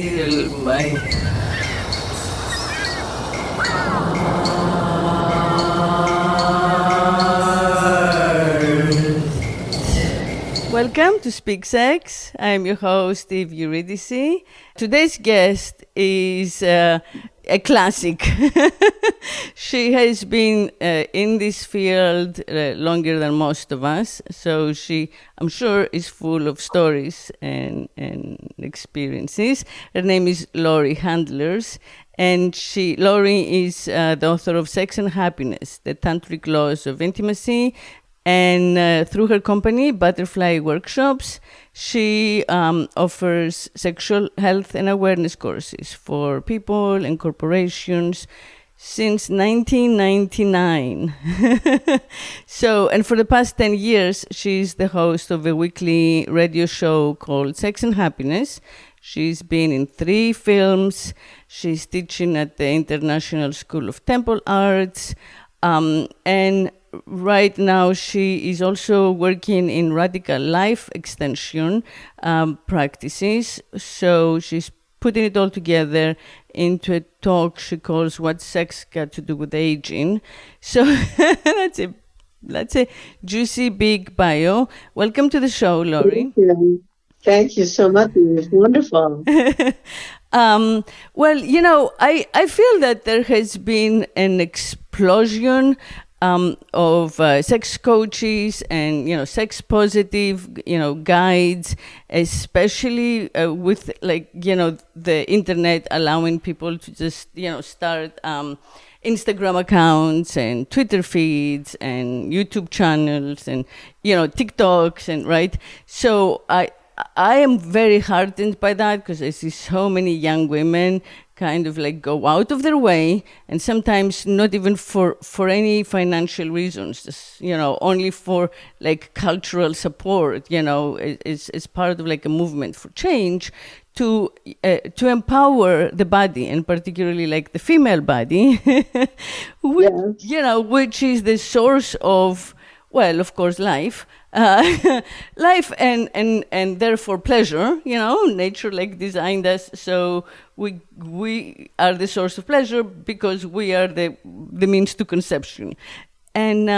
material. Bye. Welcome to Speak Sex. I'm your host, Eurydice. Today's guest is a classic. She has been in this field longer than most of us, so she, I'm sure, is full of stories and experiences. Her name is Laurie Handlers, and Laurie is the author of Sex and Happiness, the Tantric Laws of Intimacy. And through her company, Butterfly Workshops, she offers sexual health and awareness courses for people and corporations since 1999. So, and for the past 10 years, she's the host of a weekly radio show called Sex and Happiness. She's been in 3 films. She's teaching at the International School of Temple Arts. And right now, she is also working in radical life extension practices. So she's putting it all together into a talk she calls "What's Sex Got to Do with Aging?" So that's a juicy, big bio. Welcome to the show, Laurie. Thank you so much. It's wonderful. Well, you know, I feel that there has been an explosion of sex coaches and, you know, sex positive, you know, guides, especially with, like, you know, the internet allowing people to just, you know, start Instagram accounts and Twitter feeds and YouTube channels and, you know, TikToks and, right? So I am very heartened by that because I see so many young women kind of like go out of their way, and sometimes not even for any financial reasons, just, you know, only for like cultural support, you know, is part of like a movement for change to empower the body, and particularly like the female body, which, Yes. you know, which is the source of, well, of course, life, life and therefore pleasure. You know, nature like designed us, so we are the source of pleasure because we are the means to conception, and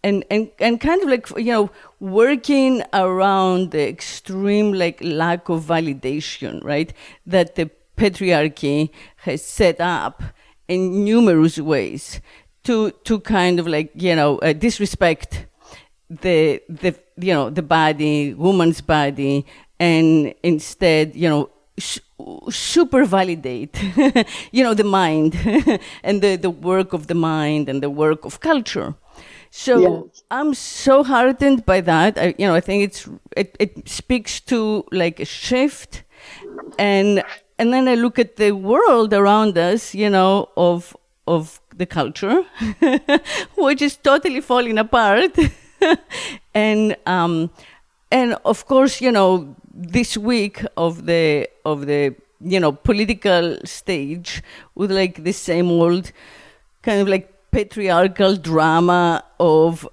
kind of like, you know, working around the extreme like lack of validation, right, that the patriarchy has set up in numerous ways to kind of like, you know, disrespect the you know, the body, woman's body, and instead, you know, super validate you know, the mind and the work of the mind and the work of culture. So yes. I'm so heartened by that. I think it speaks to like a shift, and then I look at the world around us, you know, of the culture which is totally falling apart. and of course, you know, this week of the you know, political stage with like the same old kind of like patriarchal drama of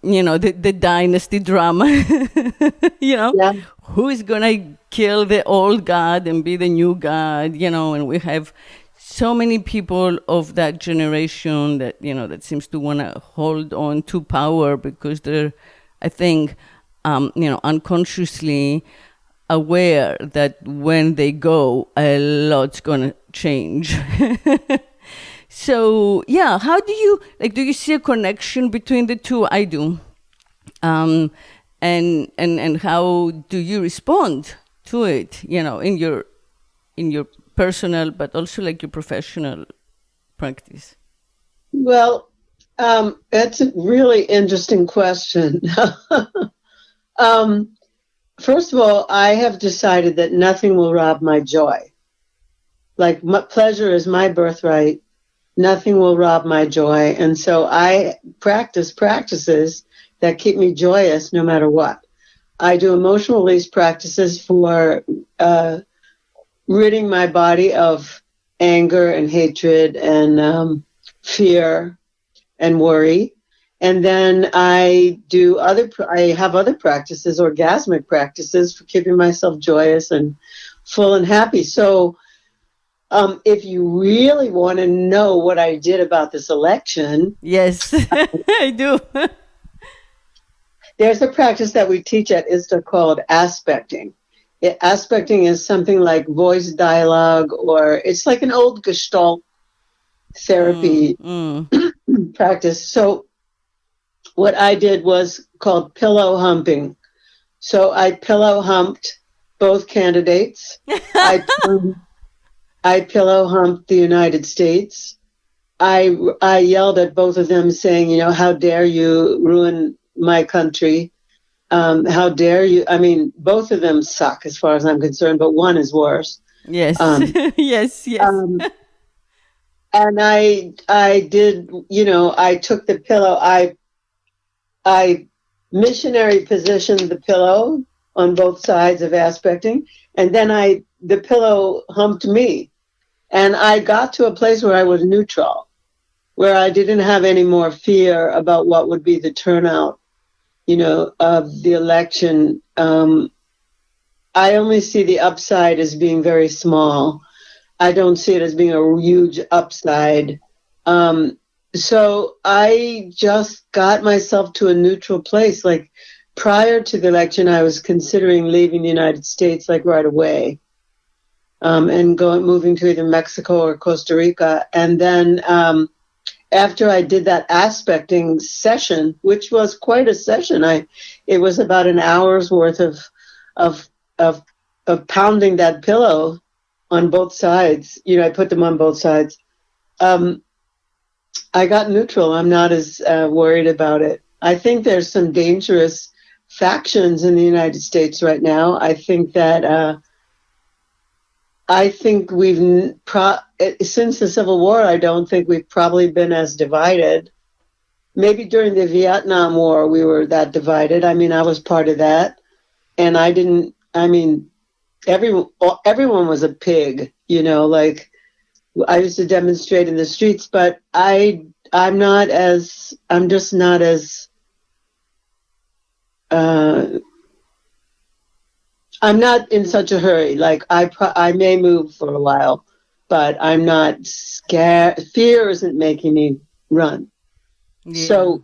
you know, the dynasty drama. You know, yeah. Who is gonna kill the old god and be the new god, you know? And we have so many people of that generation that, you know, that seems to want to hold on to power because they're, I think, you know, unconsciously aware that when they go, a lot's going to change. So, yeah, how do you see a connection between the two? I do. And how do you respond to it, you know, in your personal, but also like your professional practice? Well, that's a really interesting question. First of all, I have decided that nothing will rob my joy. Like, pleasure is my birthright. Nothing will rob my joy. And so I practice practices that keep me joyous no matter what. I do emotional release practices for ridding my body of anger and hatred and fear and worry. And then I have other practices, orgasmic practices, for keeping myself joyous and full and happy. So if you really want to know what I did about this election, Yes, I do. there's a practice that we teach at ISTA called aspecting. Aspecting is something like voice dialogue, or it's like an old Gestalt therapy practice. So what I did was called pillow humping. So I pillow humped both candidates. I pillow humped the United States. I yelled at both of them saying, how dare you ruin my country? How dare you? I mean, both of them suck as far as I'm concerned, but one is worse. Yes, yes, yes. And I did, I took the pillow, I missionary positioned the pillow on both sides of aspecting, and then the pillow humped me. And I got to a place where I was neutral, where I didn't have any more fear about what would be the turnout, of the election. I only see the upside as being very small. I don't see it as being a huge upside. So I just got myself to a neutral place. Like prior to the election, I was considering leaving the United States like right away, and moving to either Mexico or Costa Rica. And then after I did that aspecting session, which was quite a session, it was about an hour's worth of pounding that pillow on both sides. I put them on both sides. I got neutral. I'm not as worried about it. I think there's some dangerous factions in the United States right now. I think that we've since the Civil War, I don't think we've probably been as divided. Maybe during the Vietnam War we were that divided. I mean, I was part of that, and everyone was a pig, like I used to demonstrate in the streets, but I'm just not as I'm not in such a hurry. Like I may move for a while, but I'm not scared. Fear isn't making me run. Yeah. So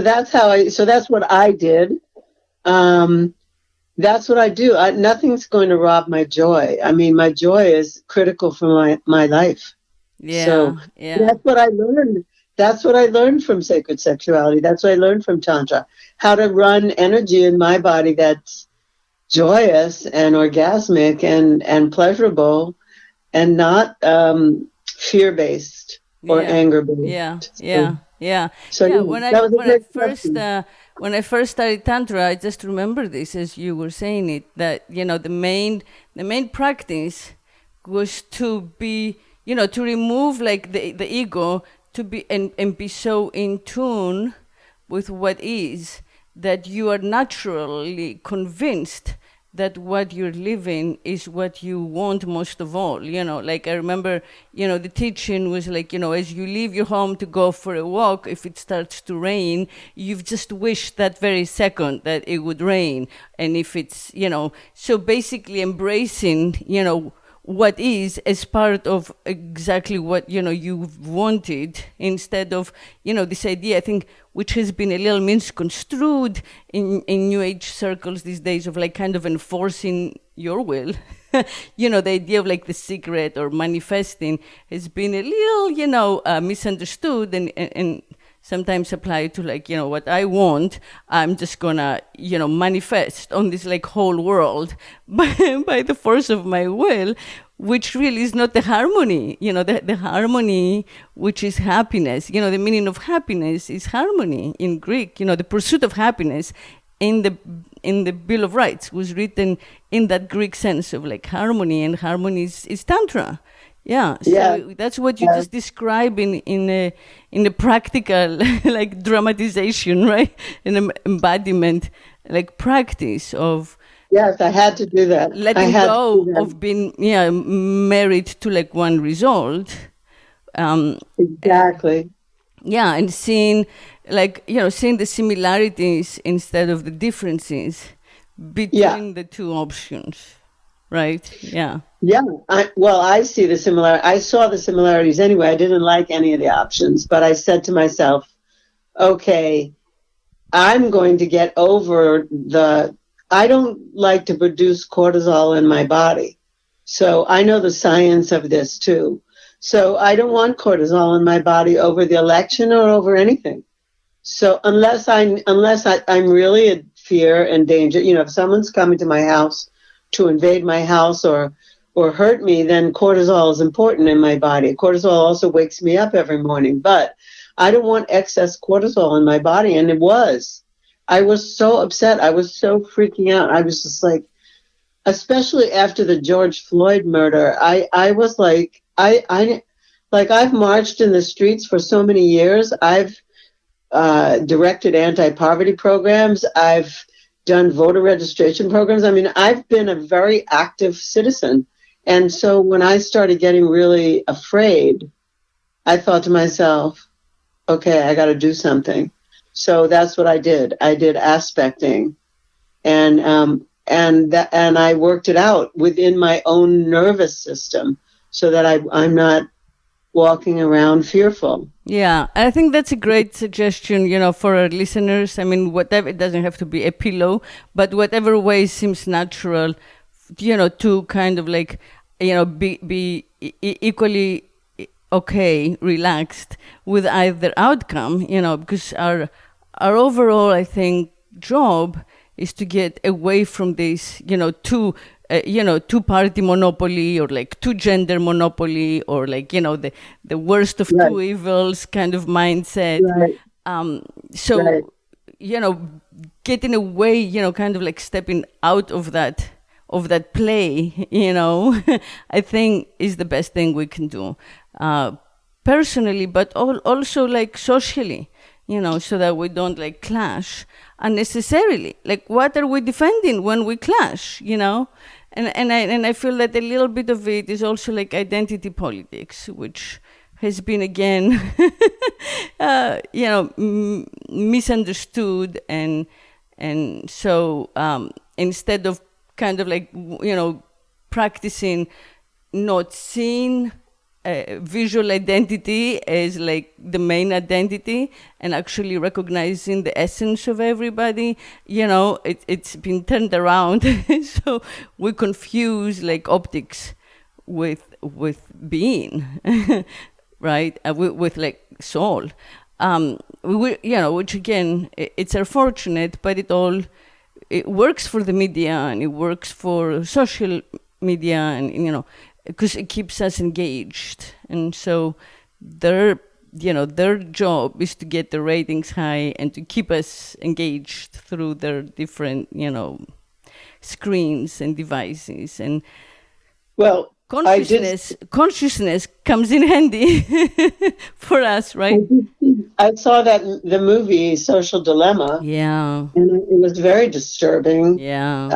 that's what I did. That's what I do. Nothing's going to rob my joy. I mean, my joy is critical for my life. Yeah. So that's what I learned. That's what I learned from sacred sexuality. That's what I learned from Tantra. How to run energy in my body that's joyous and orgasmic and pleasurable, and not fear-based or anger-based. When I first started Tantra, I just remember this as you were saying it, that the main practice was to be, to remove like the ego, to be and be so in tune with what is, that you are naturally convinced that what you're living is what you want most of all. Like I remember, the teaching was like, as you leave your home to go for a walk, if it starts to rain, you've just wished that very second that it would rain. And if it's, so basically embracing, what is as part of exactly what you've wanted, instead of this idea, I think, which has been a little misconstrued in New Age circles these days, of like kind of enforcing your will. The idea of like the secret or manifesting has been a little misunderstood, and sometimes applied to like, what I want, I'm just gonna, manifest on this like whole world by the force of my will, which really is not the harmony, the harmony, which is happiness. The meaning of happiness is harmony in Greek. The pursuit of happiness in the Bill of Rights was written in that Greek sense of like harmony, and harmony is Tantra. Yeah, so that's what you just describe in a practical like dramatization, right? An embodiment, like practice of. Yes, I had to do that. Letting go of being married to like one result. Exactly. And seeing seeing the similarities instead of the differences between the two options. right? Yeah. Yeah. I see the similar. I saw the similarities anyway. I didn't like any of the options, but I said to myself, okay, I'm going to get over I don't like to produce cortisol in my body. So I know the science of this too. So I don't want cortisol in my body over the election or over anything. So I'm really in fear and danger, if someone's coming to my house to invade my house or hurt me, then cortisol is important in my body. Cortisol also wakes me up every morning, but I don't want excess cortisol in my body. And I was so upset. I was so freaking out. I was just like, especially after the George Floyd murder, I was like, I've marched in the streets for so many years. I've directed anti-poverty programs. I've done voter registration programs. I mean, I've been a very active citizen. And so when I started getting really afraid, I thought to myself, okay, I got to do something. So that's what I did. I did aspecting, and I worked it out within my own nervous system so that I'm not walking around fearful. Yeah, I think that's a great suggestion, for our listeners. I mean, whatever, it doesn't have to be a pillow, but whatever way seems natural, to kind of like, be equally okay, relaxed with either outcome, because our overall, I think, job is to get away from this, two-party monopoly, or like two-gender monopoly, or like, the worst of Right. two evils kind of mindset. Right. So, Right. getting away, kind of like stepping out of that play, I think is the best thing we can do, personally, but also like socially, so that we don't like clash unnecessarily. Like, what are we defending when we clash, And I feel that a little bit of it is also like identity politics, which has been again, misunderstood, and so instead of kind of like practicing not seeing visual identity as like the main identity and actually recognizing the essence of everybody, it's been turned around. So we confuse like optics with being, right? With like soul, which again, it's unfortunate, but it works for the media, and it works for social media, and because it keeps us engaged. And so their job is to get the ratings high and to keep us engaged through their different, screens and devices. And Well, consciousness comes in handy for us, right? I saw that the movie Social Dilemma. Yeah. And it was very disturbing. Yeah.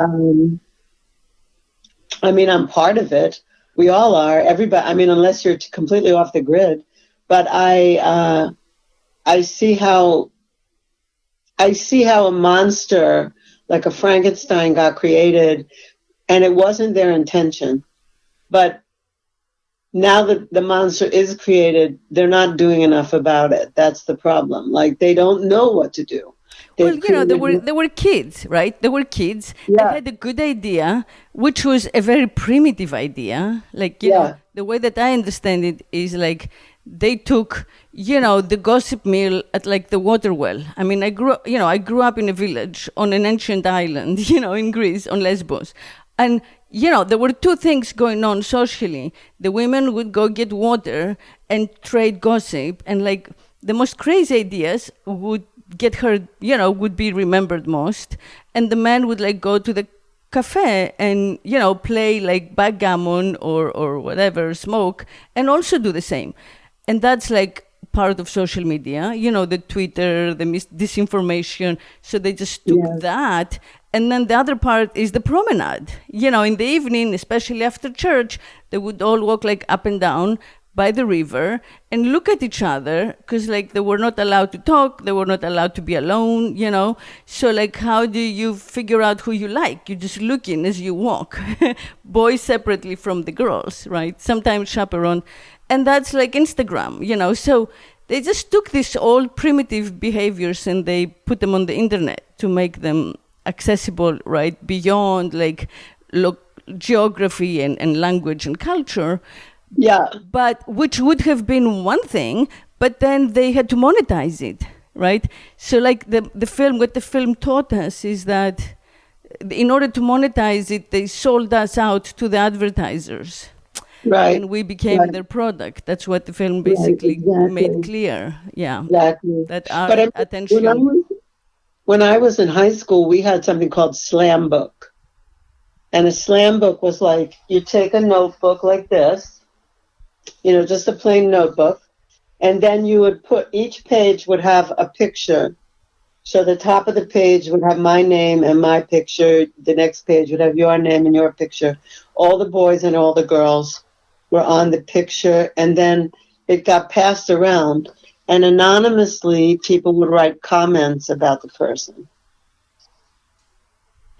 I mean, I'm part of it. We all are. Everybody. I mean, unless you're completely off the grid. But I see how a monster like a Frankenstein got created, and it wasn't their intention. But now that the monster is created, they're not doing enough about it. That's the problem. Like, they don't know what to do. Well, they were kids, right? They were kids. Yeah. They had a good idea, which was a very primitive idea. Like, the way that I understand it is like they took, the gossip mill at like the water well. I mean, I grew up in a village on an ancient island, in Greece, on Lesbos. And, there were two things going on socially. The women would go get water and trade gossip, and like the most crazy ideas would get heard, would be remembered most. And the man would like go to the cafe and, play like backgammon or whatever, smoke, and also do the same. And that's like part of social media, the Twitter, the disinformation. So they just took that. And then the other part is the promenade. In the evening, especially after church, they would all walk like up and down by the river and look at each other, because like they were not allowed to talk, they were not allowed to be alone, you know. So like, how do you figure out who you like? You just look in as you walk. Boys separately from the girls, right? Sometimes chaperone. And that's like Instagram, you know. So they just took these old primitive behaviors and they put them on the internet to make them accessible, right? Beyond like geography and language and culture. Yeah. But which would have been one thing, but then they had to monetize it, right? So like the film, what the film taught us is that in order to monetize it, they sold us out to the advertisers. Right. And we became their product. That's what the film basically made clear. Yeah. Exactly. That our attention. When I was in high school, we had something called slam book. And a slam book was like, you take a notebook like this, you know, just a plain notebook, and then you would put, each page would have a picture. So the top of the page would have my name and my picture. The next page would have your name and your picture. All the boys and all the girls were on the picture, and then it got passed around, and anonymously people would write comments about the person.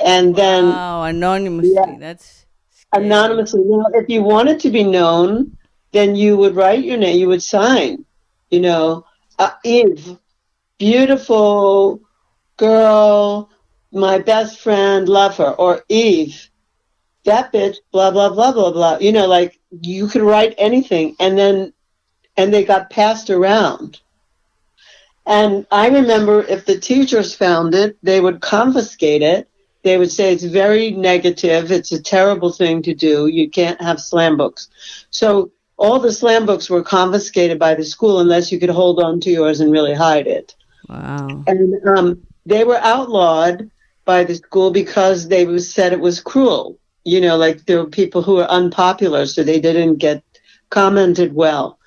And then anonymously, that's scary. Anonymously. Now, if you wanted to be known, then you would write your name, you would sign, you know, Eve, beautiful girl, my best friend, love her, or Eve, that bitch, blah, blah, blah, blah, blah. You know, like, you could write anything, and they got passed around. And I remember if the teachers found it, they would confiscate it. They would say it's very negative, it's a terrible thing to do, you can't have slam books. So all the slam books were confiscated by the school unless you could hold on to yours and really hide it. Wow. And they were outlawed by the school because they said it was cruel. You know, like there were people who were unpopular, so they didn't get commented well.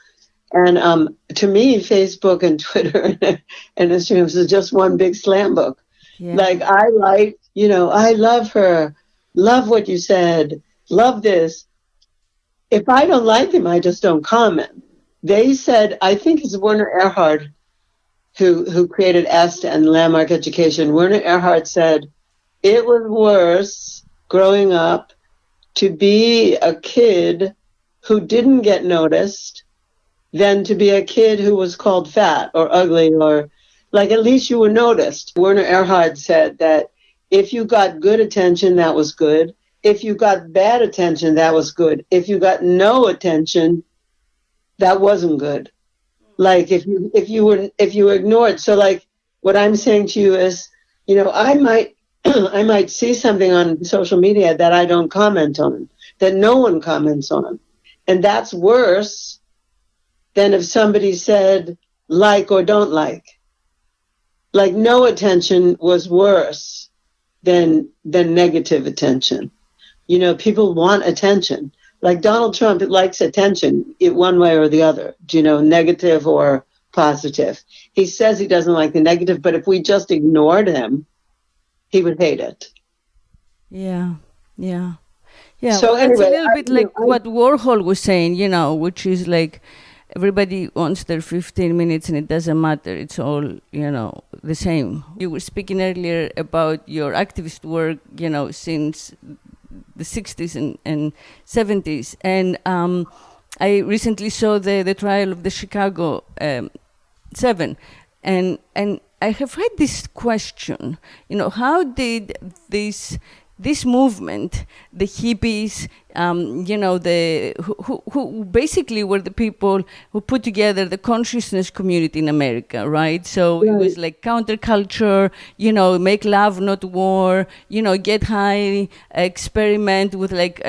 And to me, Facebook and Twitter and Instagram was just one big slam book. Yeah. Like I write, you know, I love her, love what you said, love this. If I don't like him, I just don't comment. They said, I think it's Werner Erhard who created EST and Landmark Education. Werner Erhard said, it was worse growing up to be a kid who didn't get noticed than to be a kid who was called fat or ugly, or like at least you were noticed. Werner Erhard said that if you got good attention, that was good. If you got bad attention, that was good. If you got no attention, that wasn't good. Like if you were ignored. So like what I'm saying to you is, you know, I might see something on social media that I don't comment on, that no one comments on. And that's worse than if somebody said like or don't like. Like no attention was worse than negative attention. You know, people want attention. Like Donald Trump likes attention one way or the other, you know, negative or positive. He says he doesn't like the negative, but if we just ignored him, he would hate it. Yeah. So well, anyway, it's a little bit like what Warhol was saying, you know, which is like everybody wants their 15 minutes and it doesn't matter. It's all, you know, the same. You were speaking earlier about your activist work, you know, since the 60s and 70s. And I recently saw the trial of the Chicago 7. And I have had this question, you know, how did this movement, the hippies, you know, who basically were the people who put together the consciousness community in America, right? So it was like counterculture, you know, make love, not war, you know, get high, experiment with like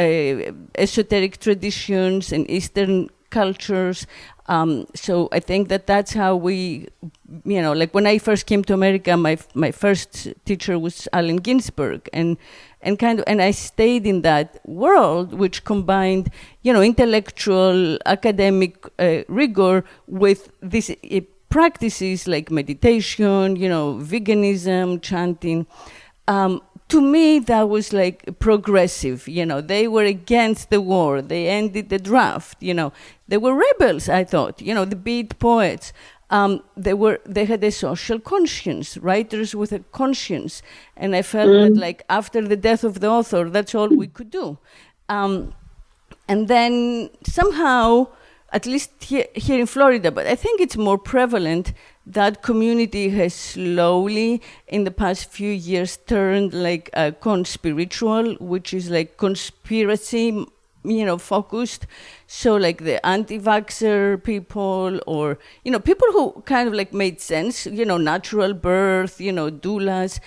esoteric traditions and Eastern cultures. So I think that's how we, you know, like when I first came to America, my first teacher was Allen Ginsberg, and I stayed in that world, which combined, you know, intellectual, academic rigor with these practices like meditation, you know, veganism, chanting, to me, that was like progressive. They were against the war. They ended the draft. They were rebels. I thought. The beat poets. They had a social conscience, writers with a conscience, and I felt that like after the death of the author, that's all we could do. And then somehow, at least here in Florida, but I think it's more prevalent, that community has slowly, in the past few years, turned like a conspiritual, which is like conspiracy, focused. So like the anti-vaxxer people, or, people who kind of like made sense, natural birth, doulas.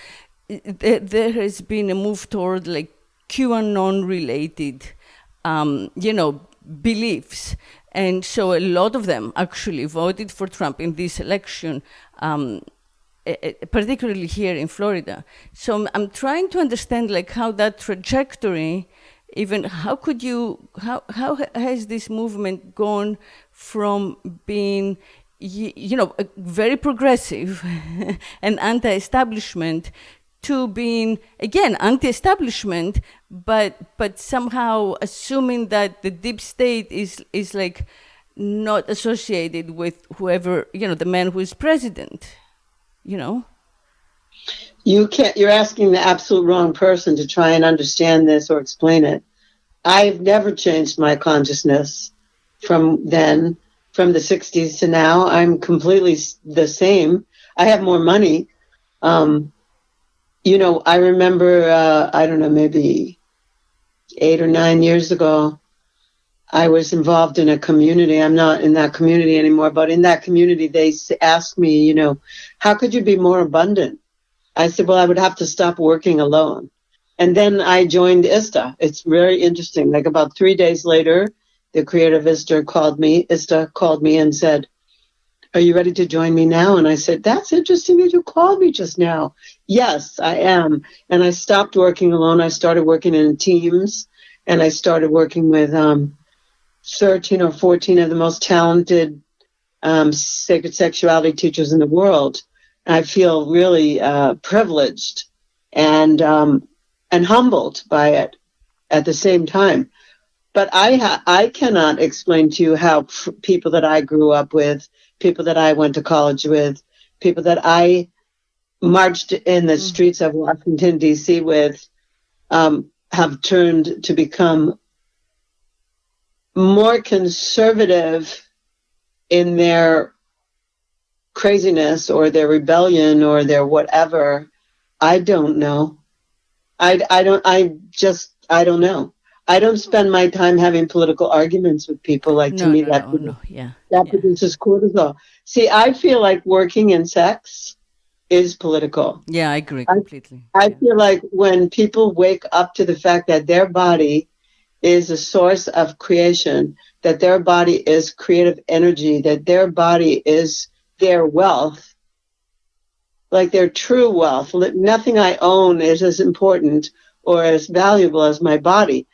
There has been a move toward like QAnon-related, beliefs. And so a lot of them actually voted for Trump in this election, particularly here in Florida. So I'm trying to understand like how that trajectory, even how has this movement gone from being, very progressive and anti-establishment to being, again, anti-establishment, but somehow assuming that the deep state is like not associated with whoever, the man who is president, You're asking the absolute wrong person to try and understand this or explain it. I've never changed my consciousness from then, from the 60s to now. I'm completely the same. I have more money. I remember, I don't know, maybe 8 or 9 years ago, I was involved in a community. I'm not in that community anymore, but in that community, they asked me, how could you be more abundant? I said, well, I would have to stop working alone. And then I joined ISTA. It's very interesting. Like about 3 days later, the creator of ISTA called me and said, are you ready to join me now? And I said, that's interesting that you called me just now. Yes, I am. And I stopped working alone. I started working in teams, and I started working with 13 or 14 of the most talented sacred sexuality teachers in the world. I feel really privileged and humbled by it at the same time. But I cannot explain to you how people that I grew up with, people that I went to college with, people that I marched in the streets of Washington, D.C. with, have turned to become more conservative in their craziness or their rebellion or their whatever. I don't know. I don't know. I don't spend my time having political arguments with people. Like, to me, that produces cortisol. See, I feel like working in sex is political. Yeah, I agree completely. I feel like when people wake up to the fact that their body is a source of creation, that their body is creative energy, that their body is their wealth, like their true wealth. Nothing I own is as important or as valuable as my body.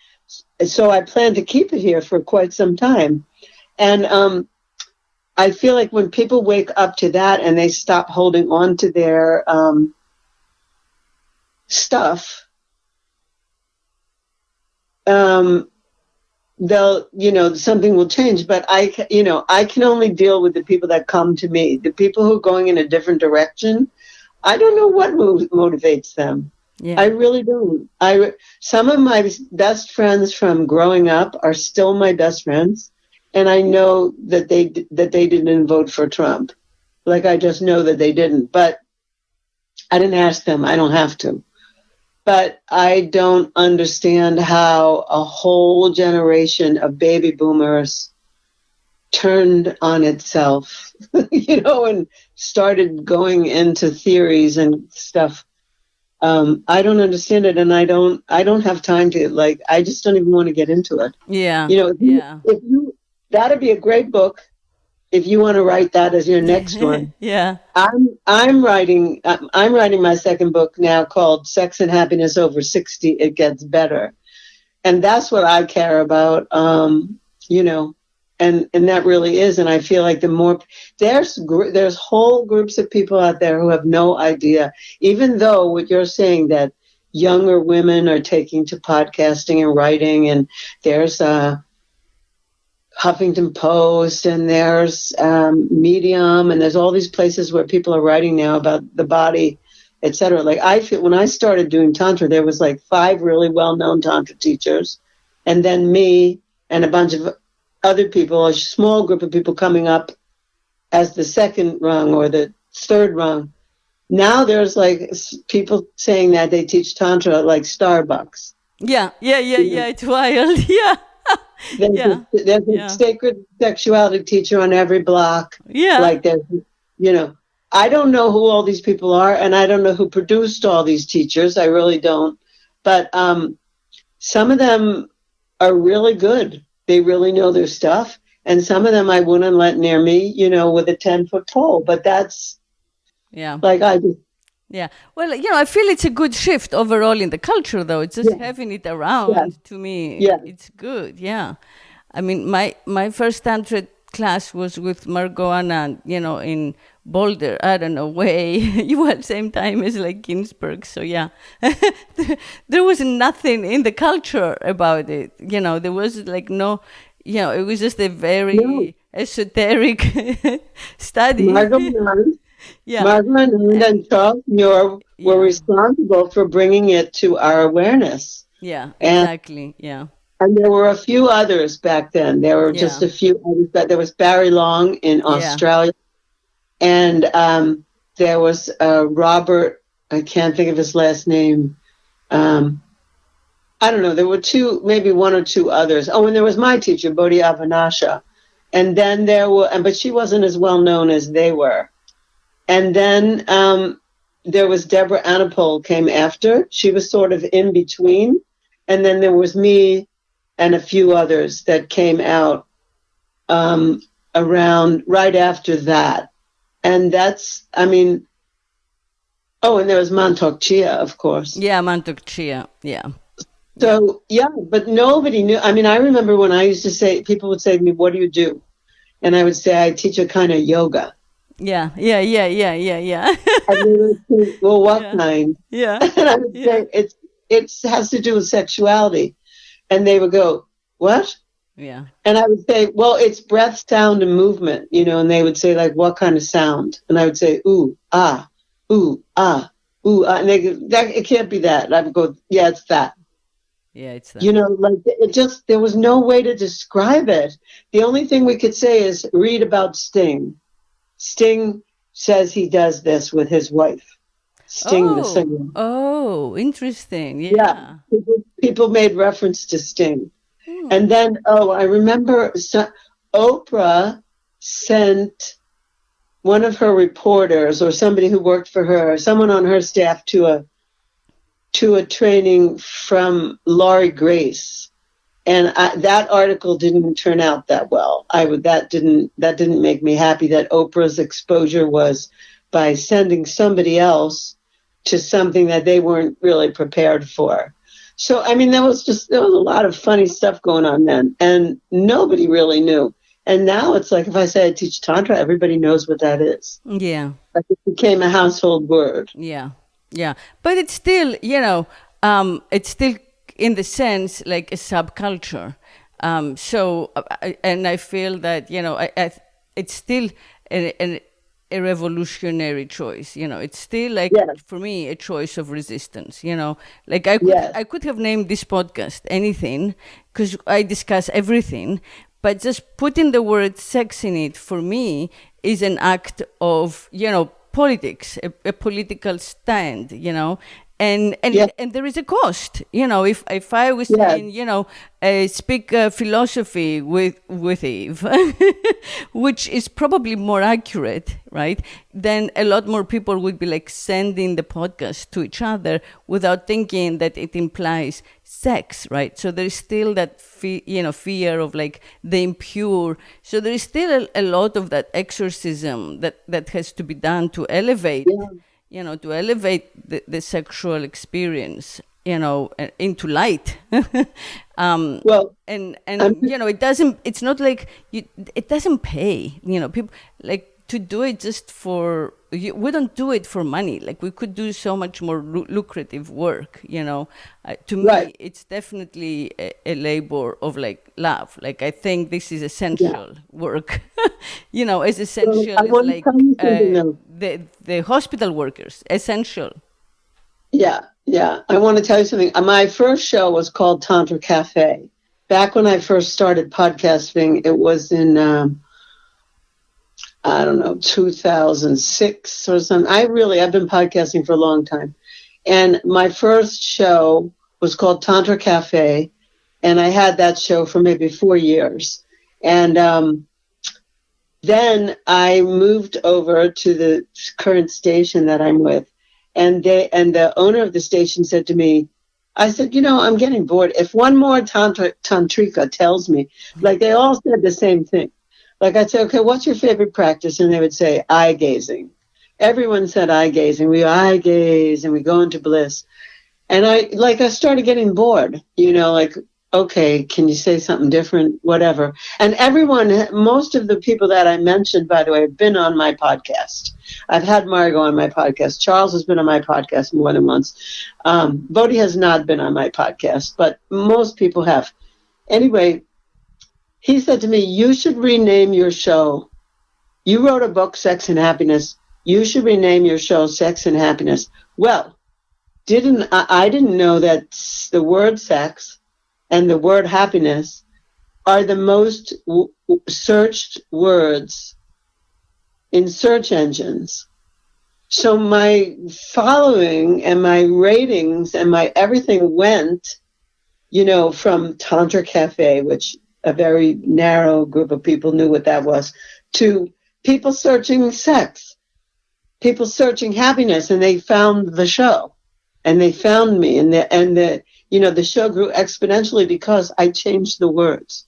So I plan to keep it here for quite some time. And I feel like when people wake up to that and they stop holding on to their stuff, they'll, something will change. But I can only deal with the people that come to me. The people who are going in a different direction, I don't know what motivates them. Yeah. I really don't. Some of my best friends from growing up are still my best friends, and I know that they didn't vote for Trump. Like, I just know that they didn't. But I didn't ask them. I don't have to. But I don't understand how a whole generation of baby boomers turned on itself, and started going into theories and stuff. I don't understand it, and I don't have time to, I just don't even want to get into it. Yeah. That'd be a great book if you want to write that as your next one. Yeah. I'm writing my second book now called Sex and Happiness Over 60, It Gets Better. And that's what I care about, and that really is. And I feel like the more there's whole groups of people out there who have no idea, even though what you're saying, that younger women are taking to podcasting and writing, and there's Huffington Post, and there's Medium, and there's all these places where people are writing now about the body, etc. Like I feel when I started doing Tantra, there was like 5 really well-known Tantra teachers, and then me and a bunch of other people, a small group of people coming up as the second rung or the third rung. Now there's like people saying that they teach Tantra at like Starbucks. Yeah. It's wild. Yeah. There's a sacred sexuality teacher on every block. Yeah. Like there's, I don't know who all these people are, and I don't know who produced all these teachers. I really don't. But some of them are really good. They really know their stuff. And some of them I wouldn't let near me, with a 10-foot pole. But that's, like I just. Yeah. Well, I feel it's a good shift overall in the culture, though. It's just having it around, to me, it's good, I mean, my first Tantra class was with Margot Anand, in Boulder, I don't know, same time as like Ginsberg, so there was nothing in the culture about it, there was like no, it was just a very esoteric study. Margot and Charles Muir were responsible for bringing it to our awareness. Yeah, exactly, And there were a few others back then. There were just a few others. There was Barry Long in Australia. And there was Robert, I can't think of his last name. I don't know. There were maybe 1 or 2 others. Oh, and there was my teacher, Bodhi Avanasha. And then but she wasn't as well known as they were. And then there was Deborah Anapol came after. She was sort of in between. And then there was me and a few others that came out around right after that. And that's, and there was Mantok Chia, of course. Yeah, Mantok Chia, So, but nobody knew. I remember when I used to say, people would say to me, what do you do? And I would say, I teach a kind of yoga. Yeah. And they would say, well, what kind? Yeah. And I would say, it has to do with sexuality. And they would go, what? Yeah. And I would say, well, it's breath, sound, and movement, and they would say, like, what kind of sound? And I would say, ooh, ah, ooh, ah, ooh, ah. And they go, it can't be that. And I would go, yeah, it's that. Yeah, it's that. There was no way to describe it. The only thing we could say is read about Sting. Sting says he does this with his wife. Sting, the singer. Oh, interesting. Yeah. People made reference to Sting. And then, I remember Oprah sent one of her reporters or somebody who worked for her, someone on her staff to a training from Laurie Grace. And that article didn't turn out that well. That didn't make me happy that Oprah's exposure was by sending somebody else to something that they weren't really prepared for. So, there was a lot of funny stuff going on then, and nobody really knew. And now it's like, if I say I teach Tantra, everybody knows what that is. Yeah. Like it became a household word. Yeah. But it's still, it's still in the sense like a subculture. And I feel that, it's still a revolutionary choice. It's still like, for me, a choice of resistance. Like I could have named this podcast anything because I discuss everything, but just putting the word sex in it for me is an act of, politics, a political stand, And there is a cost, if I was saying, speak philosophy with Eve, which is probably more accurate, right? Then a lot more people would be like sending the podcast to each other without thinking that it implies sex, right? So there is still that fear of like the impure. So there is still a lot of that exorcism that has to be done to elevate. Yeah. To elevate the sexual experience, into light. It doesn't, it's not like, it doesn't pay, people like to do it just for, we don't do it for money. Like we could do so much more lucrative work, you know. To me, Right. it's definitely a labor of like love. Like I think this is essential work, you know, as So essential I as want to like tell you something though. the hospital workers, essential. Yeah. I want to tell you something. My first show was called Tantra Cafe. Back when I first started podcasting, it was in, I don't know, 2006 or something. I've been podcasting for a long time. And my first show was called Tantra Cafe. And I had that show for maybe 4 years. And then I moved over to the current station that I'm with. And the owner of the station said to me, I said, I'm getting bored. If one more tantrika tells me, like they all said the same thing. Like I'd say, okay, what's your favorite practice? And they would say eye gazing. Everyone said eye gazing. We eye gaze and we go into bliss. And I started getting bored, like, okay, can you say something different? Whatever. And most of the people that I mentioned, by the way, have been on my podcast. I've had Margot on my podcast. Charles has been on my podcast more than once. Bodhi has not been on my podcast, but most people have. Anyway, he said to me, you should rename your show. You wrote a book, Sex and Happiness. You should rename your show Sex and Happiness. Well, I didn't know that the word sex and the word happiness are the most searched words in search engines. So my following and my ratings and my everything went, from Tantra Cafe, which a very narrow group of people knew what that was, to people searching sex, people searching happiness, and they found the show. And they found me, and the show grew exponentially because I changed the words.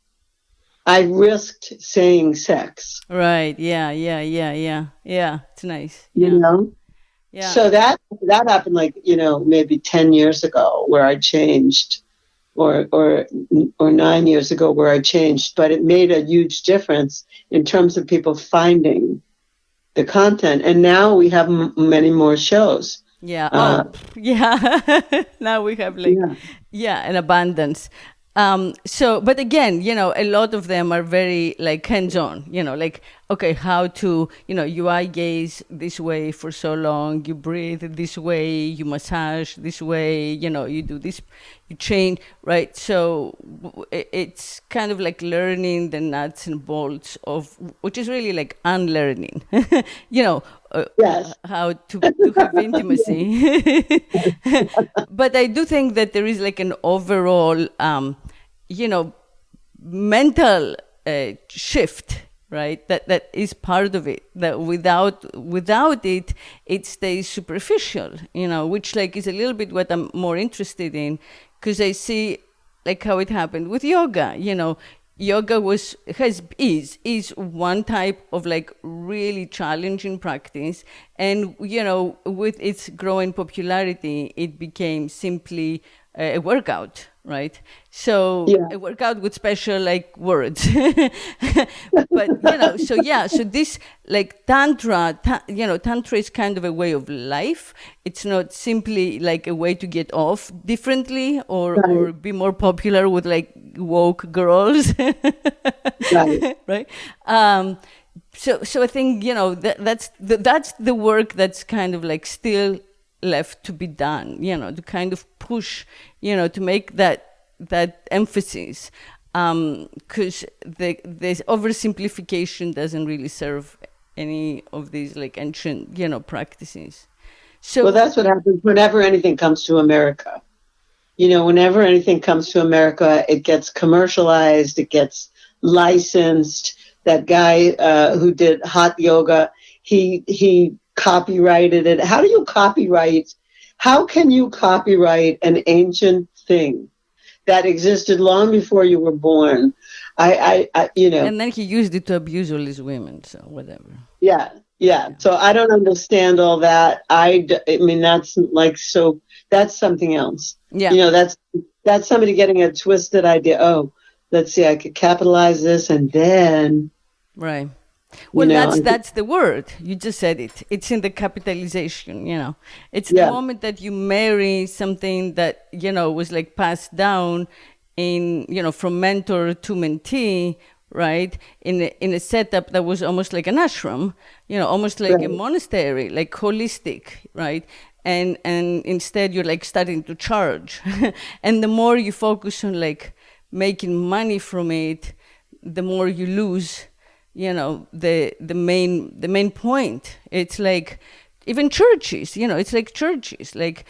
I risked saying sex. Right. Yeah. It's nice. Yeah. So that happened maybe 10 years ago where I changed, or 9 years ago where I changed. But it made a huge difference in terms of people finding the content. And now we have many more shows. Yeah. Now we have an abundance. But again, a lot of them are very like hands-on, like, okay, how to, you eye gaze this way for so long, you breathe this way, you massage this way, you do this, you change, right? So it's kind of like learning the nuts and bolts of, which is really like unlearning, yes. How to have intimacy. But I do think that there is like an overall, mental shift, right? That is part of it. That without it, it stays superficial, which like is a little bit what I'm more interested in, because I see like how it happened with yoga. Yoga is one type of like really challenging practice, and with its growing popularity, it became simply a workout, right? So a workout with special like words, but so this like tantra is kind of a way of life. It's not simply like a way to get off differently or be more popular with like woke girls, right? So I think that's the work that's kind of like still left to be done, to kind of push, to make that emphasis, because this oversimplification doesn't really serve any of these like ancient, practices. So well, that's what happens whenever anything comes to America. Whenever anything comes to America, it gets commercialized, it gets licensed. That guy who did hot yoga, he copyrighted it. How can you copyright an ancient thing that existed long before you were born? And then he used it to abuse all these women, so whatever. Yeah. So I don't understand all that. I mean, that's like, so that's something else. Yeah. That's somebody getting a twisted idea. Oh, let's see, I could capitalize this and then. Right. You Well, know, that's the word. You just said it. It's in the capitalization, you know. It's the yeah, moment that you marry something that, you know, was like passed down in, you know, from mentor to mentee, right? In a setup that was almost like an ashram, you know, almost like a right. monastery, like holistic, right? And instead you're like starting to charge. And the more you focus on like making money from it, the more you lose, you know, the main point. It's like even churches, you know, it's like churches, like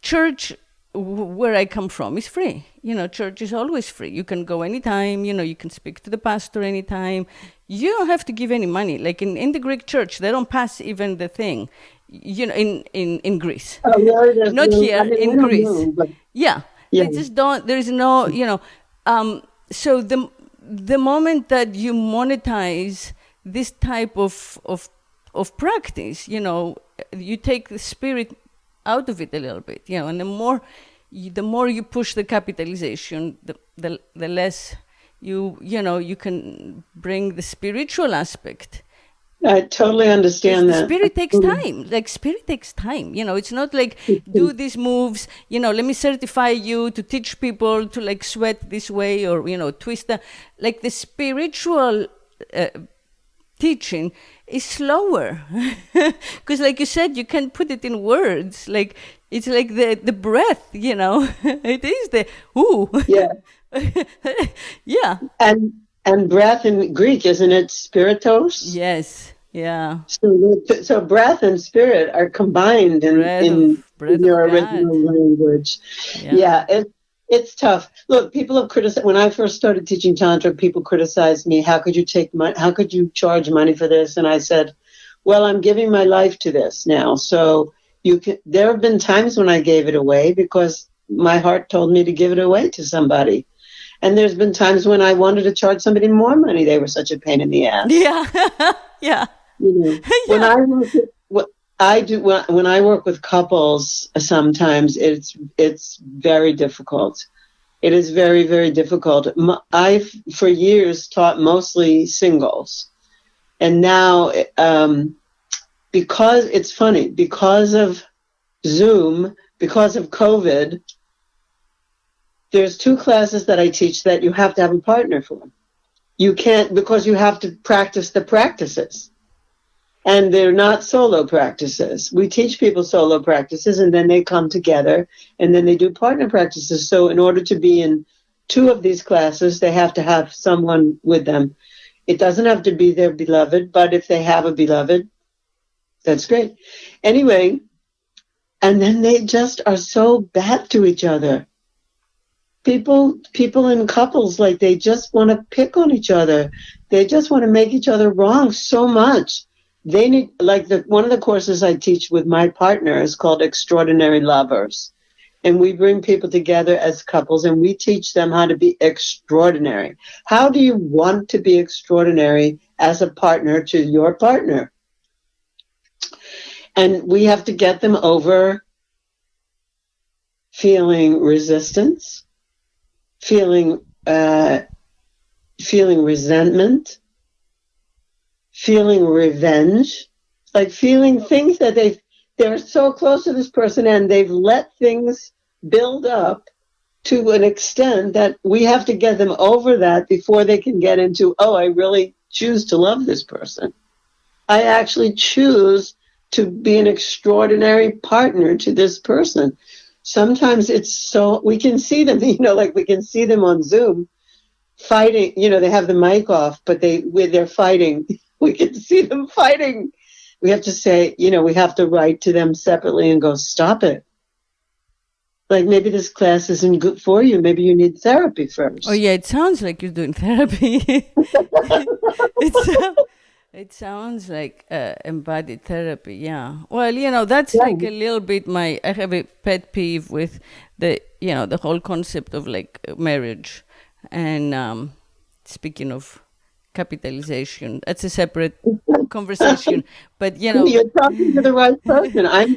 church where I come from is free. You know, church is always free. You can go anytime, you know, you can speak to the pastor anytime. You don't have to give any money. Like in the Greek church, they don't pass even the thing, you know, in Greece. Oh, really? There's Not no, I here, mean, I in don't Greece. know, but Yeah, yeah, they just don't, there is no, you know, so the moment that you monetize this type of practice, you know, you take the spirit out of it a little bit, you know, and the more you push the capitalization, the less you know, you can bring the spiritual aspect. I totally Because understand the that. spirit takes time. Like spirit takes time. You know, it's not like do these moves. You know, let me certify you to teach people to like sweat this way or you know twist the like the spiritual teaching is slower. Because like you said, you can put it in words. Like it's like the breath. You know, it is the ooh. Yeah, Yeah. and breath in Greek, isn't it spiritos? Yes. Yeah. So breath and spirit are combined in Breath of your God. original language. Yeah. Yeah, it's tough. Look, people have criticized when I first started teaching tantra. People criticized me. How could you take money? How could you charge money for this? And I said, well, I'm giving my life to this now. So you can. There have been times when I gave it away because my heart told me to give it away to somebody. And there's been times when I wanted to charge somebody more money. They were such a pain in the ass. Yeah. Yeah. You know, when Yeah. I work with, what I do when I work with couples, sometimes it's very difficult. It is very, very difficult. I've for years taught mostly singles, and now because it's funny because of Zoom, because of COVID, there's two classes that I teach that you have to have a partner for. You can't because you have to practice the practices. And they're not solo practices. We teach people solo practices and then they come together and then they do partner practices. So in order to be in two of these classes, they have to have someone with them. It doesn't have to be their beloved, but if they have a beloved, that's great. Anyway, and then they just are so bad to each other. People in couples, like they just want to pick on each other. They just want to make each other wrong so much. They need, like one of the courses I teach with my partner is called Extraordinary Lovers. And we bring people together as couples and we teach them how to be extraordinary. How do you want to be extraordinary as a partner to your partner? And we have to get them over feeling resistance, feeling resentment, feeling revenge, like feeling things that they're so close to this person and they've let things build up to an extent that we have to get them over that before they can get into, oh, I really choose to love this person. I actually choose to be an extraordinary partner to this person. Sometimes it's so, we can see them, like we can see them on Zoom fighting, they have the mic off, but they're fighting. We can see them fighting. We have to say, we have to write to them separately and go, stop it. Like maybe this class isn't good for you. Maybe you need therapy first. Oh yeah, it sounds like you're doing therapy. It sounds like embodied therapy. Yeah. Well, that's like a little bit I have a pet peeve with the whole concept of like marriage, and speaking of capitalization, that's a separate conversation. But you're talking to the right person. I'm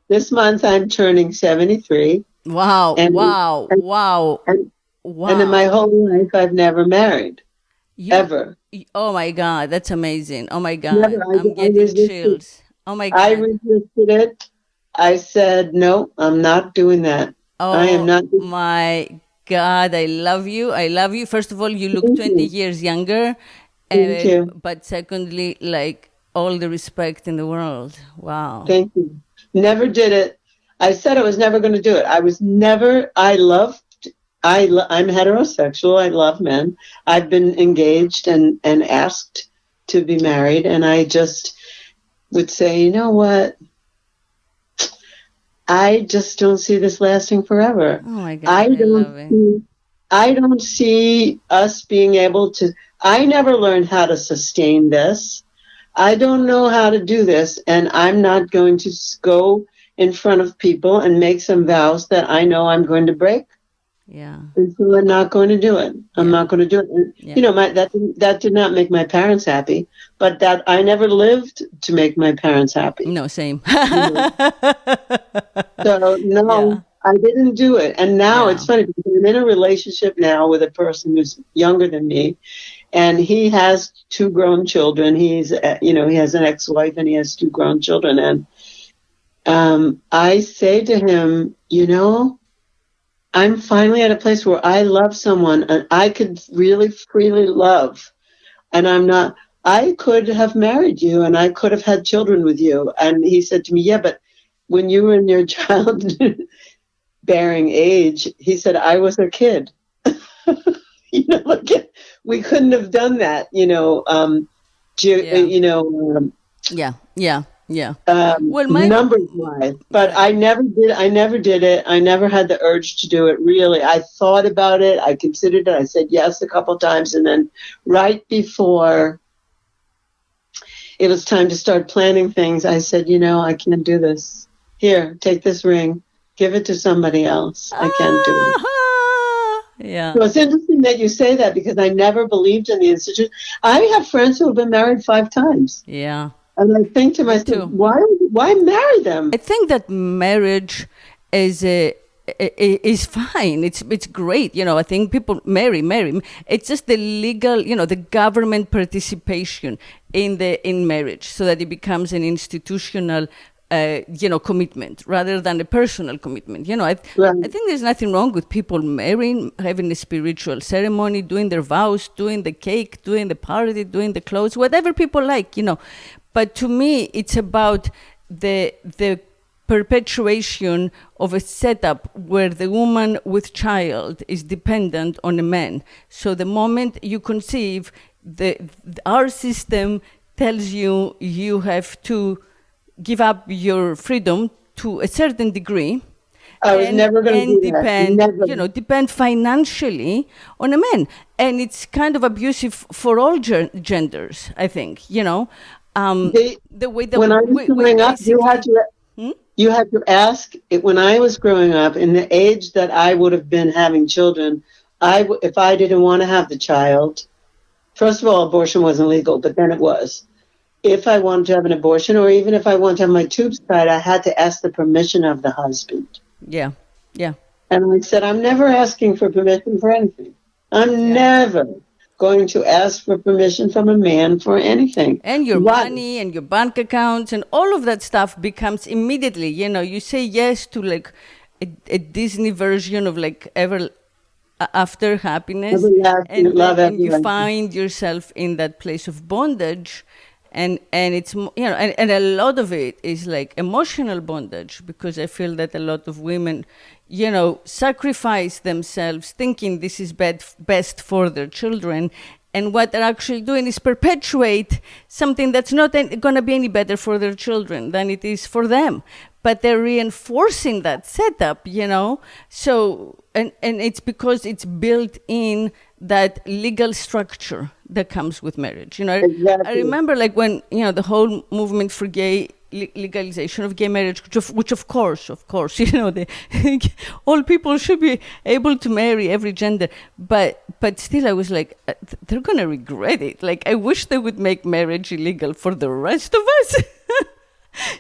this month I'm turning 73. Wow! And wow! and, Wow! and, Wow! and in my whole life I've never married. You, ever. oh my God, that's amazing. Oh my Never. God, I'm I getting resisted. chills. Oh my I God. resisted it. I said, no, I'm not doing that. I am Oh not. my God, I love you. I love you. First of all, you look Thank 20 you. years younger. Thank you. But secondly, like all the respect in the world. Wow. Thank you. Never did it. I said I was never going to do it. I was never, I loved, I'm heterosexual. I love men. I've been engaged and asked to be married. And I just would say, you know what? I just don't see this lasting forever. Oh my God, I I don't love it. see, I don't see us being able to, I never learned how to sustain this. I don't know how to do this, and I'm not going to go in front of people and make some vows that I know I'm going to break. Yeah. And so I'm not going to do it. I'm Yeah. not going to do it. And, Yeah. you know, that did not make my parents happy, but that I never lived to make my parents happy. No, same. You know? So Yeah. no, I didn't do it. And now it's Yeah. funny because I'm in a relationship now with a person who's younger than me, and he has two grown children. He's, he has an ex-wife and he has two grown children. And I say to him, I'm finally at a place where I love someone and I could really freely love. And I could have married you and I could have had children with you. And he said to me, yeah, but when you were in your childbearing age, he said, I was a kid. Like, we couldn't have done that, Yeah. Yeah. Yeah. Yeah. Well, numbers wise. But my I never did. I never did it. I never had the urge to do it. Really, I thought about it. I considered it. I said yes a couple times, and then right before it was time to start planning things, I said, I can't do this. Here, take this ring. Give it to somebody else. I can't do it. Yeah. So it's interesting that you say that because I never believed in the institute. I have friends who have been married 5 times. Yeah. And I think to Me myself, too. why marry them? I think that marriage is fine. It's great. I think people marry. It's just the legal, the government participation in marriage, so that it becomes an institutional, commitment rather than a personal commitment. I think there's nothing wrong with people marrying, having a spiritual ceremony, doing their vows, doing the cake, doing the party, doing the clothes, whatever people like. But to me, it's about the perpetuation of a setup where the woman with child is dependent on a man. So the moment you conceive, our system tells you have to give up your freedom to a certain degree. I was never going to do that. Depend financially on a man. And it's kind of abusive for all genders, I think, the way that when I was growing up, you had to ask it. When I was growing up, in the age that I would have been having children, if I didn't want to have the child, first of all, abortion wasn't legal, but then it was. If I wanted to have an abortion, or even if I wanted to have my tubes tied, I had to ask the permission of the husband. Yeah, yeah. And I said, I'm never asking for permission for anything. I'm never going to ask for permission from a man for anything. And your money and your bank accounts and all of that stuff becomes immediately, you say yes to like a Disney version of like ever after happiness, and you find yourself in that place of bondage. And it's, and a lot of it is like emotional bondage, because I feel that a lot of women, sacrifice themselves thinking this is best for their children. And what they're actually doing is perpetuate something that's not going to be any better for their children than it is for them. But they're reinforcing that setup, So, and it's because it's built in that legal structure that comes with marriage. Exactly. I remember like when, the whole movement for gay legalization of gay marriage, which of course, all people should be able to marry every gender. But still I was like, they're going to regret it. Like, I wish they would make marriage illegal for the rest of us.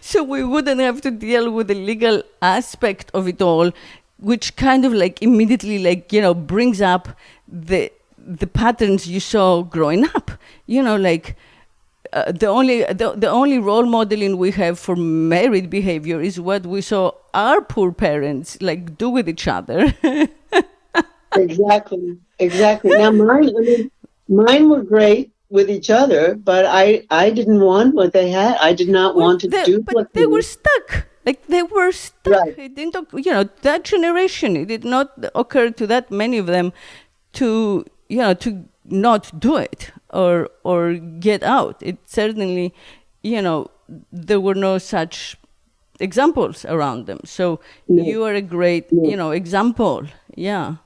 So we wouldn't have to deal with the legal aspect of it all, which kind of like immediately like, brings up the the patterns you saw growing up. Like the only role modeling we have for married behavior is what we saw our poor parents like do with each other. Exactly. Now mine were great with each other, but I didn't want what they had. I did not want to do what But they were stuck. Like they were stuck. Right. It didn't, that generation. It did not occur to that many of them to not do it or get out. It certainly, there were no such examples around them. So you are a great, example. Yeah.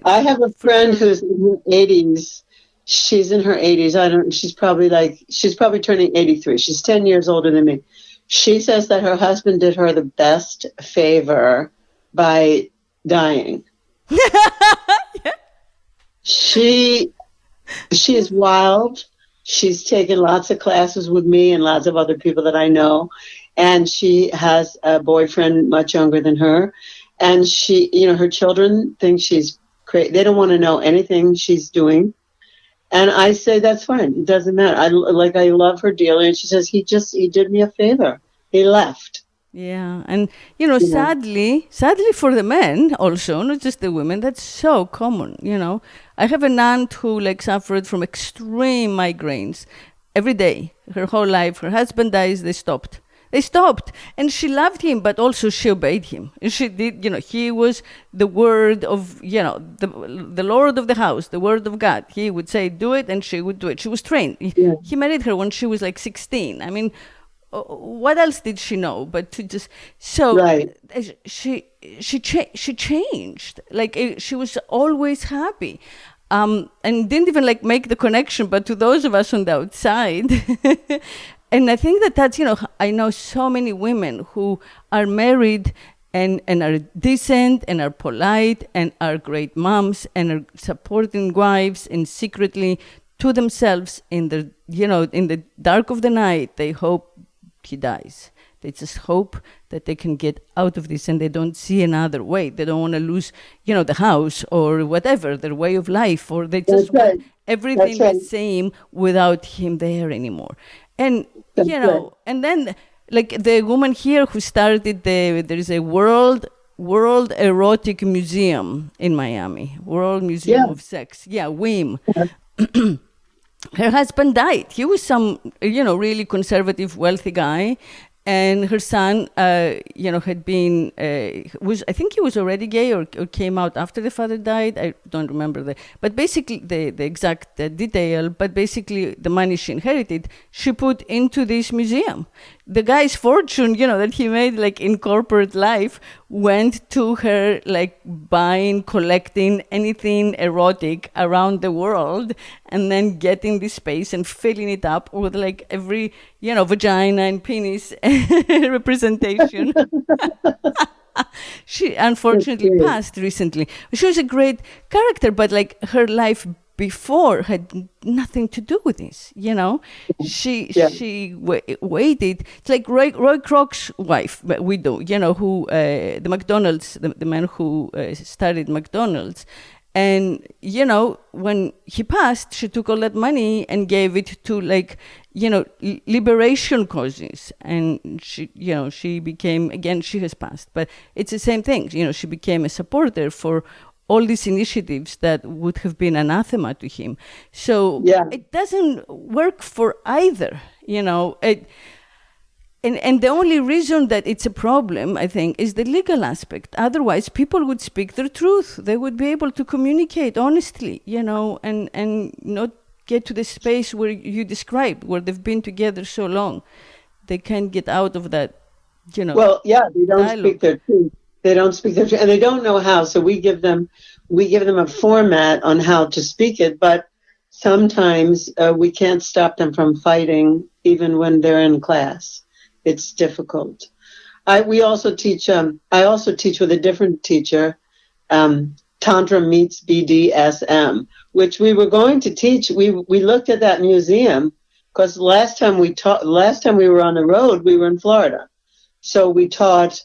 I have a friend who's in her 80s. She's in her 80s. She's probably turning 83. She's 10 years older than me. She says that her husband did her the best favor by dying. She is wild. She's taken lots of classes with me and lots of other people that I know. And she has a boyfriend much younger than her. And she, her children think she's crazy. They don't want to know anything she's doing. And I say, that's fine. It doesn't matter. I love her dearly. And she says, he did me a favor. He left. Yeah. And, sadly for the men also, not just the women, that's so common, I have an aunt who suffered from extreme migraines every day, her whole life. Her husband dies, they stopped. And she loved him, but also she obeyed him. And she did, he was the word of, the Lord of the house, the word of God. He would say, do it, and she would do it. She was trained. Yeah. He married her when she was 16. I mean, what else did she know? But to just, so right. she changed. She was always happy. And didn't even make the connection, but to those of us on the outside, and I think that's, I know so many women who are married and are decent and are polite and are great moms and are supporting wives and secretly to themselves in the, in the dark of the night, they hope he dies. They just hope that they can get out of this and they don't see another way. They don't want to lose, the house or whatever, their way of life, or they just want everything the same without him there anymore. And, and then the woman here who started there is a World Erotic Museum in Miami, World Museum of Sex. Yeah, WIM. Her husband died. He was some, really conservative, wealthy guy. And her son, had been, I think he was already gay or came out after the father died. I don't remember but basically the exact detail, but basically the money she inherited, she put into this museum. The guy's fortune, that he made in corporate life went to her buying, collecting anything erotic around the world and then getting this space and filling it up with every, vagina and penis representation. She unfortunately passed recently. She was a great character, but her life before had nothing to do with this, She waited. It's like Roy Kroc's wife, widow, who the McDonald's, the man who started McDonald's. And, when he passed, she took all that money and gave it to liberation causes. And she became, again, she has passed, but it's the same thing. She became a supporter for all these initiatives that would have been anathema to him. So it doesn't work for either, And the only reason that it's a problem, I think, is the legal aspect. Otherwise, people would speak their truth. They would be able to communicate honestly, and not get to the space where you described, where they've been together so long. They can't get out of that, Well, they don't dialogue. speak their truth. They don't speak their truth, and they don't know how. So we give them a format on how to speak it, but sometimes we can't stop them from fighting, even when they're in class. It's difficult. We also teach. I also teach with a different teacher, Tantra meets BDSM, which we were going to teach. We looked at that museum because last time we were on the road, we were in Florida, so we taught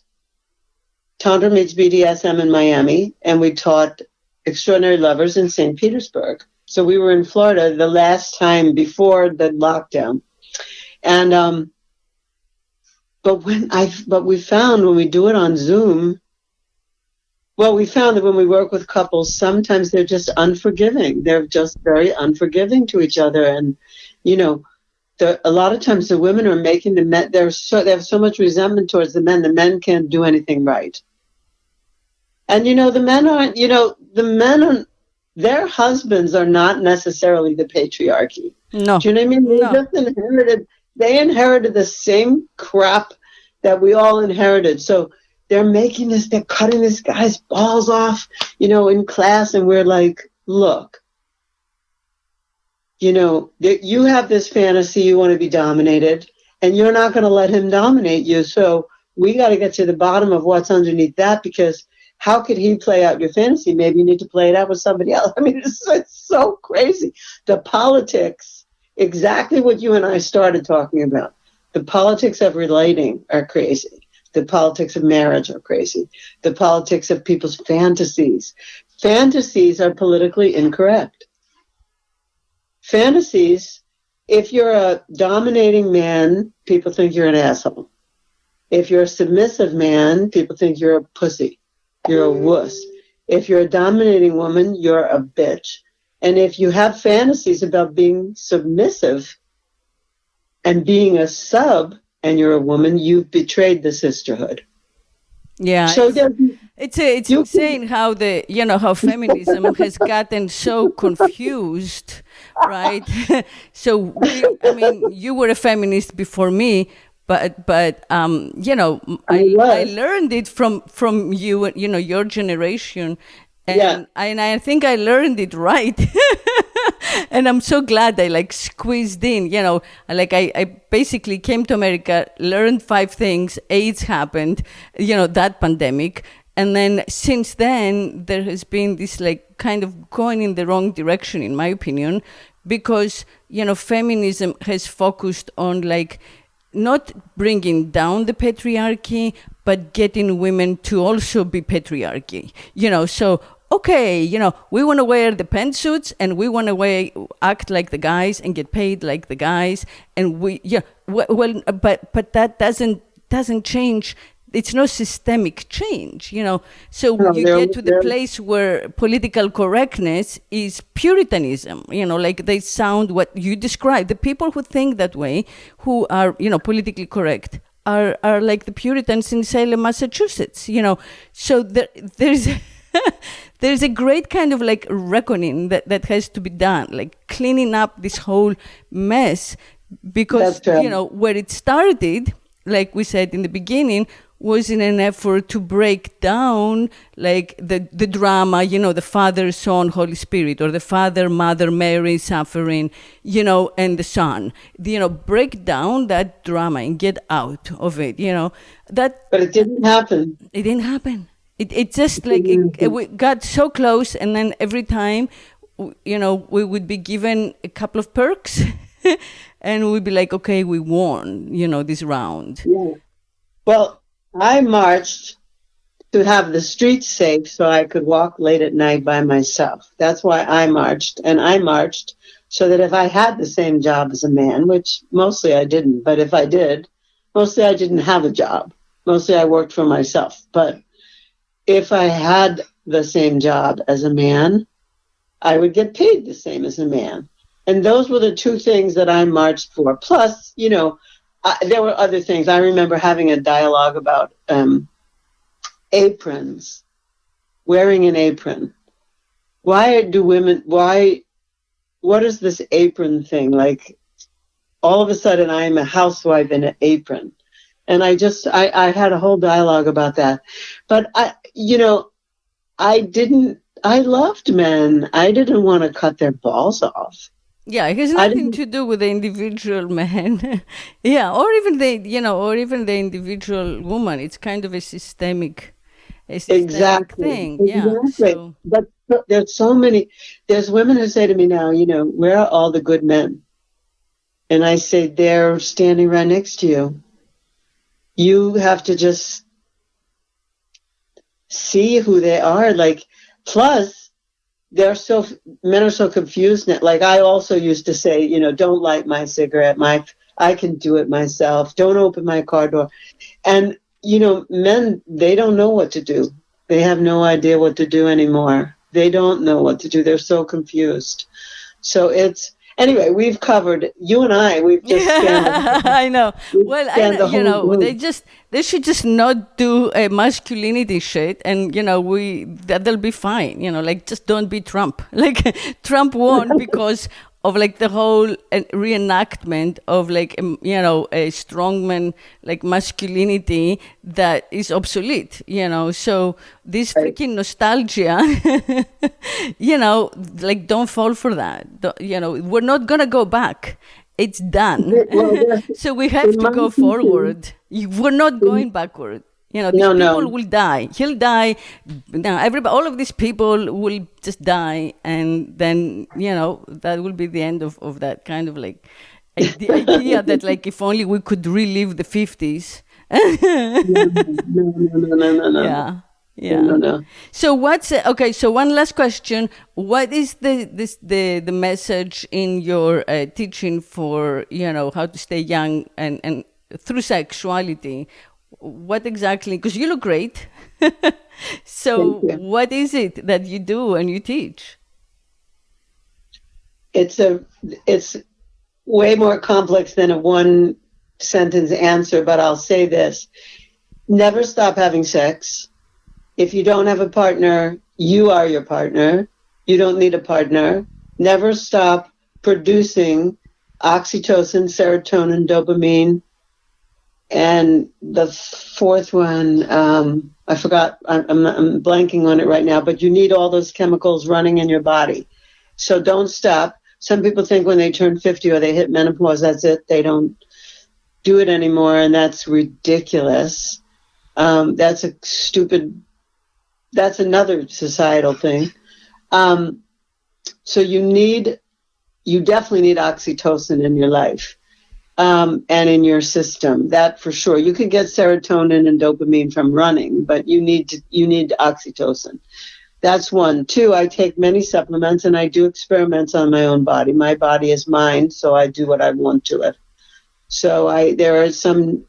Tantra meets BDSM in Miami, and we taught Extraordinary Lovers in St. Petersburg. So we were in Florida the last time before the lockdown. And but we found when we do it on Zoom, well, we found that when we work with couples, sometimes they're just unforgiving. They're just very unforgiving to each other. And, you know, a lot of times the women are making the men, they have so much resentment towards the men. The men can't do anything right. And, you know, the men aren't, you know, their husbands are not necessarily the patriarchy. No. Do you know what I mean? No. They inherited the same crap that we all inherited. So they're cutting this guy's balls off, you know, in class. And we're like, look, you know, you have this fantasy, you want to be dominated, and you're not going to let him dominate you. So we got to get to the bottom of what's underneath that, because how could he play out your fantasy? Maybe you need to play it out with somebody else. I mean, it's so crazy. The politics, exactly what you and I started talking about. The politics of relating are crazy. The politics of marriage are crazy. The politics of people's fantasies. Fantasies are politically incorrect. Fantasies, if you're a dominating man, people think you're an asshole. If you're a submissive man, people think you're a pussy. You're a wuss. If you're a dominating woman, you're a bitch. And if you have fantasies about being submissive and being a sub, and you're a woman, you've betrayed the sisterhood. Yeah, so it's insane how how feminism has gotten so confused, right? So you were a feminist before me, but I learned it from you, your generation, and I think I learned it right. And I'm so glad I squeezed in, I basically came to America, learned 5 things, AIDS happened, that pandemic. And then since then, there has been this kind of going in the wrong direction, in my opinion, because, feminism has focused on not bringing down the patriarchy, but getting women to also be patriarchy, so okay, we want to wear the pantsuits and we want to act like the guys and get paid like the guys, and but that doesn't change. It's no systemic change, So you get to the place where political correctness is Puritanism, they sound what you described. The people who think that way, who are, politically correct, are like the Puritans in Salem, Massachusetts, So there's there's a great kind of reckoning that has to be done, cleaning up this whole mess, because where it started, like we said in the beginning, was in an effort to break down the drama, the Father, Son, Holy Spirit, or the Father, Mother, Mary suffering, and the Son, break down that drama and get out of it, But it didn't happen. It didn't happen. It just we got so close, and then every time, we would be given a couple of perks, and we'd be like, okay, we won, this round. Yeah. Well, I marched to have the streets safe so I could walk late at night by myself. That's why I marched. And I marched so that if I had the same job as a man, which mostly I didn't, but if I did, mostly I didn't have a job. Mostly I worked for myself. But if I had the same job as a man, I would get paid the same as a man. And those were the 2 things that I marched for. Plus, there were other things. I remember having a dialogue about aprons, wearing an apron. What is this apron thing? All of a sudden I am a housewife in an apron. And I had a whole dialogue about that. But I loved men. I didn't want to cut their balls off. Yeah, it has nothing to do with the individual man. Yeah, or even the individual woman. It's kind of a systemic thing. Yeah. Exactly. So. But there's so many. There's women who say to me now, where are all the good men? And I say, they're standing right next to you. You have to just see who they are. Plus, they're so men are so confused now. Like I also used to say, don't light my cigarette. I can do it myself. Don't open my car door. And men, they don't know what to do. They have no idea what to do anymore. They don't know what to do. They're so confused. So anyway, we've covered, you and I, we've just scanned. I know. Well, they should just not do a masculinity shit, and that'll be fine. Like just don't be Trump. Like Trump won because of like the whole reenactment of like a strongman like masculinity that is obsolete. So this freaking nostalgia, like don't fall for that. We're not gonna go back. It's done. So we have to go forward. We're not going backward. These people will die. He'll die. Now, all of these people will just die, and then that will be the end of that kind of like the idea that like if only we could relive the 50s. No. Yeah. No. So okay? So one last question: what is the message in your teaching for how to stay young and through sexuality? What exactly? Because you look great. So what is it that you do and you teach? It's way more complex than a one sentence answer, but I'll say this. Never stop having sex. If you don't have a partner, you are your partner. You don't need a partner. Never stop producing oxytocin, serotonin, dopamine. And the fourth one, I forgot, I'm blanking on it right now, but you need all those chemicals running in your body. So don't stop. Some people think when they turn 50 or they hit menopause, that's it. They don't do it anymore, and that's ridiculous. That's another societal thing. So you definitely need oxytocin in your life. And in your system, that for sure. You can get serotonin and dopamine from running, but you need oxytocin. That's one. Two, I take many supplements and I do experiments on my own body. My body is mine, so I do what I want to it. So there are some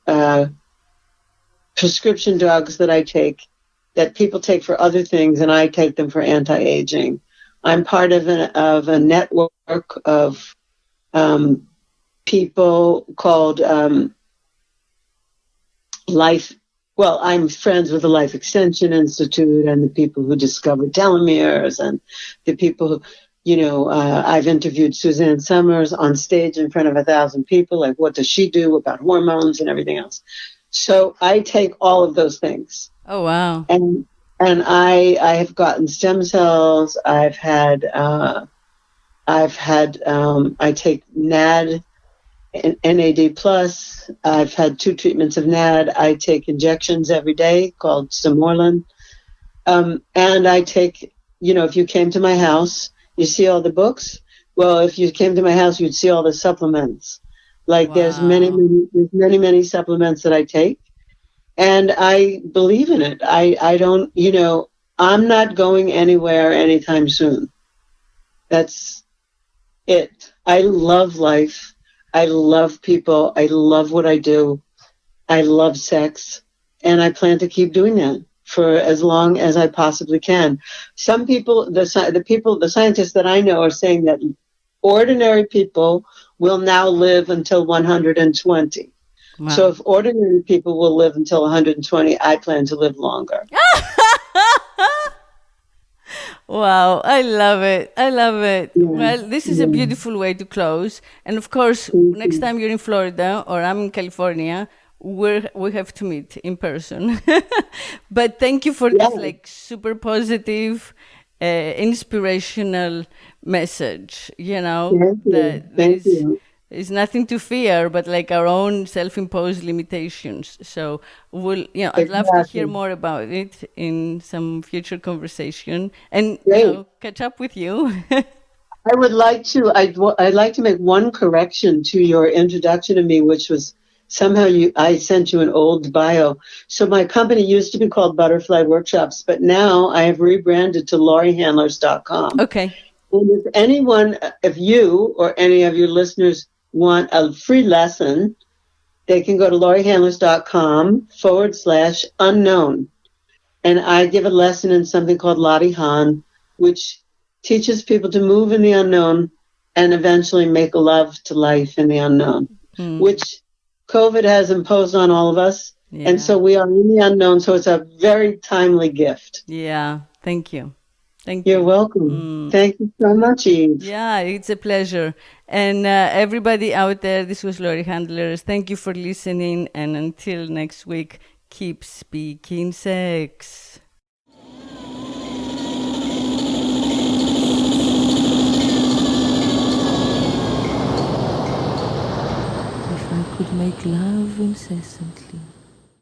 prescription drugs that I take that people take for other things, and I take them for anti-aging. I'm part of a network of people called Life. Well, I'm friends with the Life Extension Institute and the people who discovered telomeres and the people who, I've interviewed Suzanne Summers on stage in front of 1,000 people. Like, what does she do about hormones and everything else? So I take all of those things. Oh, wow. And I have gotten stem cells. I take NAD. NAD plus. I've had 2 treatments of NAD. I take injections every day called Simorlin. And I take, if you came to my house, you see all the books. Well, if you came to my house, you'd see all the supplements. Like Wow. there's many supplements that I take, and I believe in it. I don't, I'm not going anywhere anytime soon. That's it. I love life. I love people. I love what I do. I love sex. And I plan to keep doing that for as long as I possibly can. Some people, the scientists that I know are saying that ordinary people will now live until 120. Wow. So if ordinary people will live until 120, I plan to live longer. Wow, I love it. I love it. Yeah. Well, this is a beautiful way to close. And of course, next time you're in Florida or I'm in California, we have to meet in person. But thank you for this like super positive, inspirational message. Thank you. There's nothing to fear but like our own self-imposed limitations. So I'd love to hear more about it in some future conversation and catch up with you. I'd like to make one correction to your introduction to me, which was somehow I sent you an old bio. So my company used to be called Butterfly Workshops, but now I have rebranded to lauriehandlers.com. Okay. And if you or any of your listeners want a free lesson, they can go to lauriehandlers.com/unknown. And I give a lesson in something called Lottie Han, which teaches people to move in the unknown and eventually make love to life in the unknown, which COVID has imposed on all of us. Yeah. And so we are in the unknown. So it's a very timely gift. Yeah. Thank you. You're welcome. Thank you so much, Eve. Yeah, it's a pleasure. And everybody out there, this was Laurie Handlers. Thank you for listening. And until next week, keep speaking sex. If I could make love incessantly,